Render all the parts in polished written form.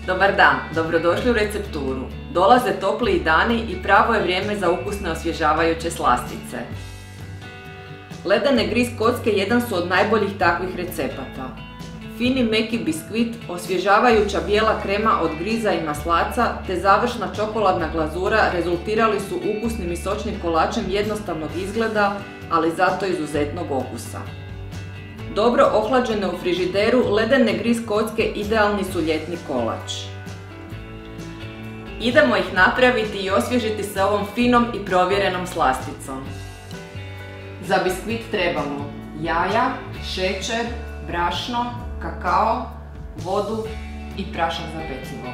Dobar dan, dobrodošli u recepturu. Dolaze topliji dani i pravo je vrijeme za ukusne osvježavajuće slastice. Ledene griz kocke jedan su od najboljih takvih recepata. Fini meki biskvit, osvježavajuća bijela krema od griza i maslaca te završna čokoladna glazura rezultirali su ukusnim i sočnim kolačem jednostavnog izgleda, ali zato izuzetnog okusa. Dobro ohlađene u frižideru, ledene griz kocke idealni su ljetni kolač. Idemo ih napraviti i osvježiti se ovom finom i provjerenom slasticom. Za biskvit trebamo jaja, šećer, brašno, kakao, vodu i prašak za pecivo.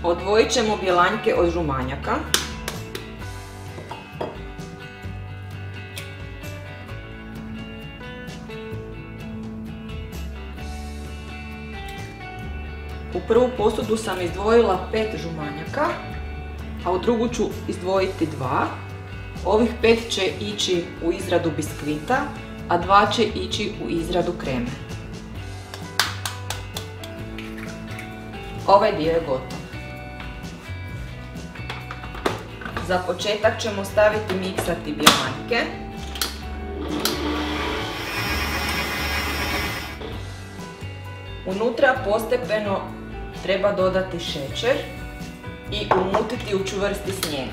Odvojit ćemo bjelanjke od žumanjaka. U prvu posudu sam izdvojila 5 žumanjaka, a u drugu ću izdvojiti 2. Ovih 5 će ići u izradu biskvita, a 2 će ići u izradu kreme. Ovaj dio je gotov. Za početak ćemo staviti miksati bjelanjke. Unutra postepeno treba dodati šećer i umutiti u čvrsti snijeg.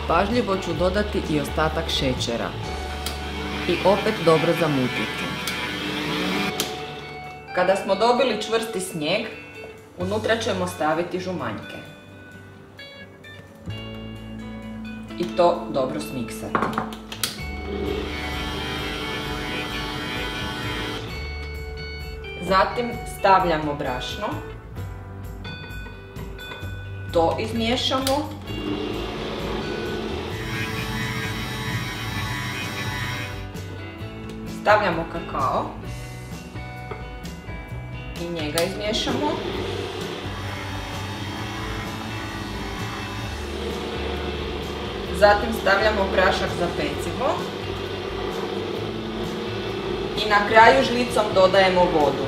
Pažljivo ću dodati i ostatak šećera i opet dobro zamutiti. Kada smo dobili čvrsti snijeg, unutra ćemo staviti žumanjke i to dobro smiksati. Zatim stavljamo brašno, to izmiješamo. Stavljamo kakao i njega izmiješamo. Zatim stavljamo prašak za pecivo. I na kraju žlicom dodajemo vodu.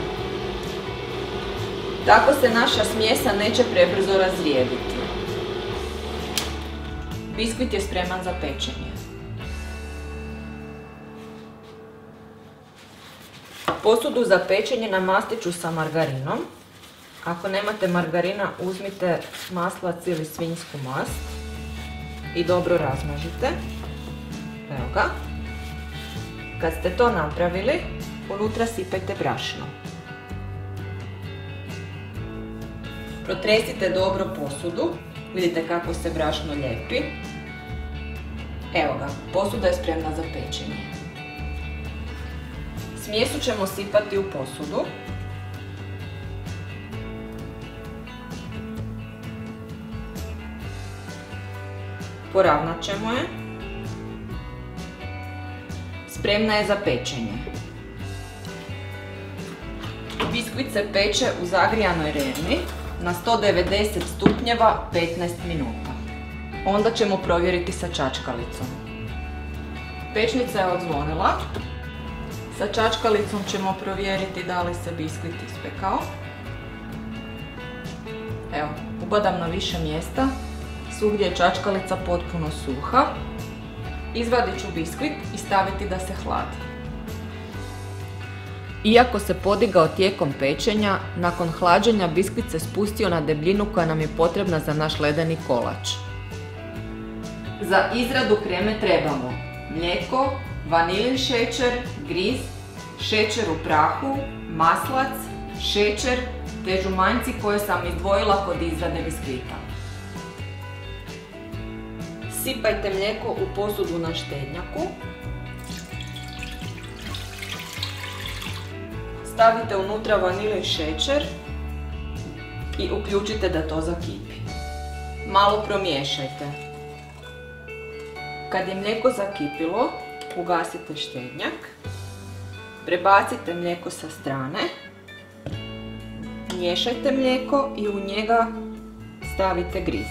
Tako se naša smjesa neće prebrzo razrijediti. Biskvit je spreman za pečenje. Posudu za pečenje namastit ću sa margarinom. Ako nemate margarina, uzmite maslac ili svinjsku mast i dobro razmažite. Evo ga. Kad ste to napravili, unutra sipajte brašno. Protresite dobro posudu, vidite kako se brašno lijepi. Evo ga, posuda je spremna za pečenje. Smjesu ćemo sipati u posudu. Poravnat ćemo je. Spremna je za pečenje. Biskvit se peče u zagrijanoj revni na 190 stupnjeva 15 minuta. Onda ćemo provjeriti sa čačkalicom. Pečnica je odzvonila. Sa čačkalicom ćemo provjeriti da li se biskvit ispekao. Evo, ubadam na više mjesta. Svugdje je čačkalica potpuno suha. Izvadit ću biskvit i staviti da se hladi. Iako se podigao tijekom pečenja, nakon hlađenja biskvit se spustio na debljinu koja nam je potrebna za naš ledeni kolač. Za izradu kreme trebamo mlijeko, vanilin šećer, griz, šećer u prahu, maslac, šećer te žumanjci koje sam izdvojila kod izrade biskvita. Sipajte mlijeko u posudu na štednjaku. Stavite unutra vanilin šećer i uključite da to zakipi. Malo promiješajte. Kad je mlijeko zakipilo, ugasite štednjak. Prebacite mlijeko sa strane. Miješajte mlijeko i u njega stavite griz.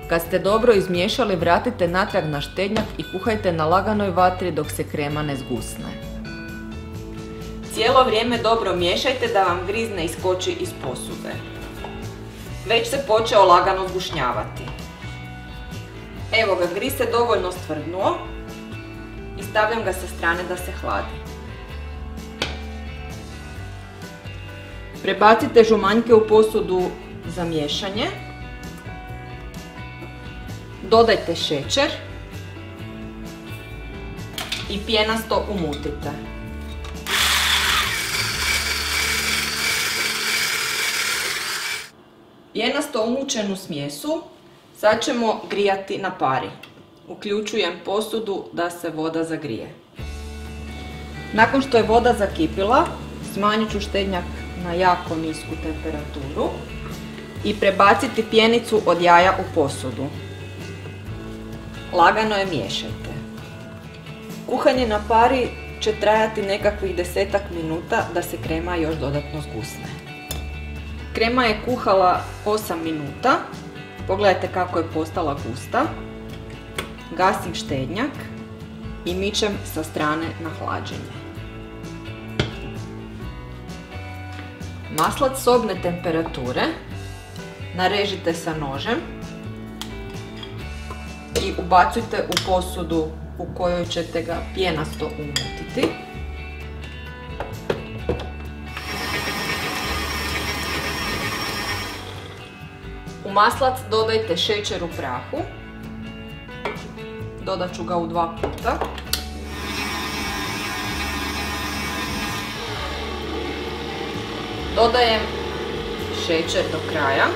Kad ste dobro izmiješali, vratite natrag na štednjak i kuhajte na laganoj vatri dok se krema ne zgusne. Cijelo vrijeme dobro miješajte da vam griz ne iskoči iz posude. Već se počeo lagano zgušnjavati. Evo ga, griz se dovoljno stvrdnuo i stavljam ga sa strane da se hladi. Prebacite žumanjke u posudu za miješanje. Dodajte šećer i pjenasto umutite. Pjenasto umučenu smjesu sad ćemo grijati na pari. Uključujem posudu da se voda zagrije. Nakon što je voda zakipila, smanjit ću štednjak na jako nisku temperaturu i prebaciti pjenicu od jaja u posudu. Lagano je miješajte. Kuhanje na pari će trajati nekakvih 10 minuta da se krema još dodatno zgusne. Krema je kuhala 8 minuta. Pogledajte kako je postala gusta. Gasim štednjak i mičem sa strane na hlađenje. Maslac sobne temperature narežite sa nožem i ubacujte u posudu u kojoj ćete ga pjenasto umutiti. U maslac dodajte šećer u prahu. Dodat ću ga u 2 puta. Dodajem šećer do kraja.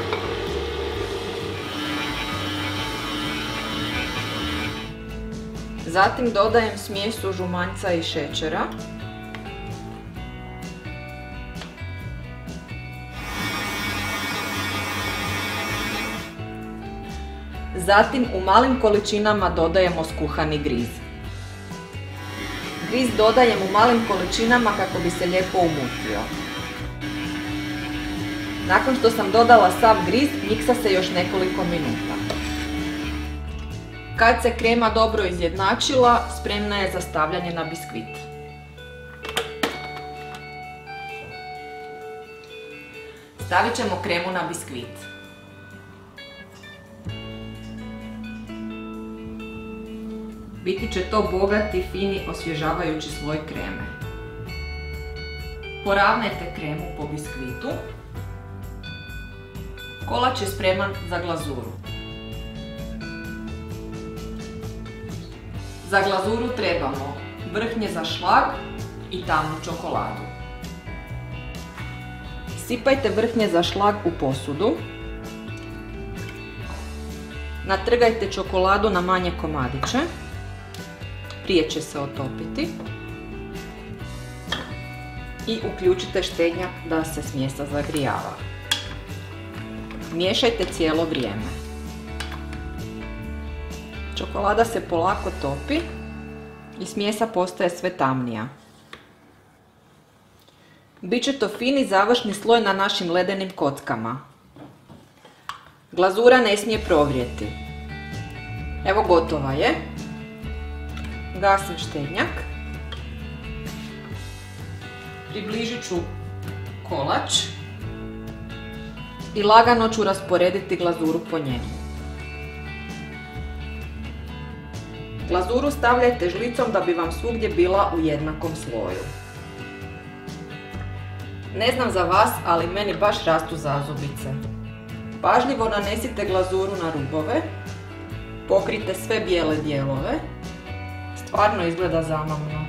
Zatim dodajem smjesu žumanjca i šećera. Zatim u malim količinama dodajemo skuhani griz. Griz dodajem u malim količinama kako bi se lijepo umutio. Nakon što sam dodala sav griz, miksa se još nekoliko minuta. Kad se krema dobro izjednačila, spremna je za stavljanje na biskvit. Stavit ćemo kremu na biskvit. Biti će to bogati, fini, osvježavajući sloj kreme. Poravnajte kremu po biskvitu. Kolač je spreman za glazuru. Za glazuru trebamo vrhnje za šlag i tamnu čokoladu. Sipajte vrhnje za šlag u posudu. Natrgajte čokoladu na manje komadiće. Prije će se otopiti. I uključite štednjak da se smjesa zagrijava. Miješajte cijelo vrijeme. Čokolada se polako topi i smjesa postaje sve tamnija. Biće to fini završni sloj na našim ledenim kockama. Glazura ne smije provrijeti. Evo gotova je. Gasim štednjak. Približit ću kolač i lagano ću rasporediti glazuru po njemu. Glazuru stavljajte žlicom da bi vam svugdje bila u jednakom sloju. Ne znam za vas, ali meni baš rastu zazubice. Pažljivo nanesite glazuru na rubove, pokrijte sve bijele dijelove. Stvarno izgleda zamamno.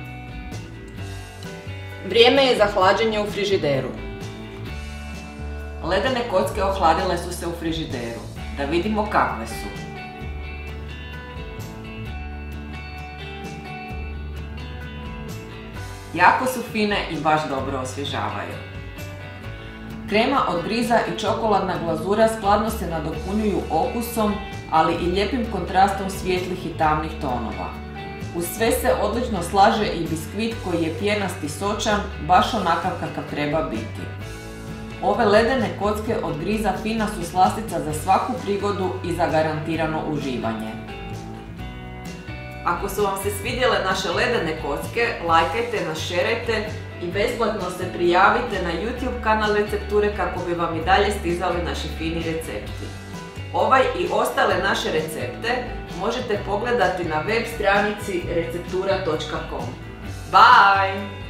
Vrijeme je za hlađenje u frižideru. Ledene kocke ohladile su se u frižideru. Da vidimo kakve su. Jako su fine i baš dobro osvježavaju. Krema od griza i čokoladna glazura skladno se nadopunjuju okusom, ali i lijepim kontrastom svijetlih i tamnih tonova. Uz sve se odlično slaže i biskvit koji je pjenast i sočan, baš onakav kakav treba biti. Ove ledene kocke od griza fina su slastica za svaku prigodu i za garantirano uživanje. Ako su vam se svidjele naše ledene kocke, lajkajte nas, šerajte i besplatno se prijavite na YouTube kanal Recepture kako bi vam i dalje stizali naši fini recepti. Ovaj i ostale naše recepte možete pogledati na web stranici receptura.com. Bye!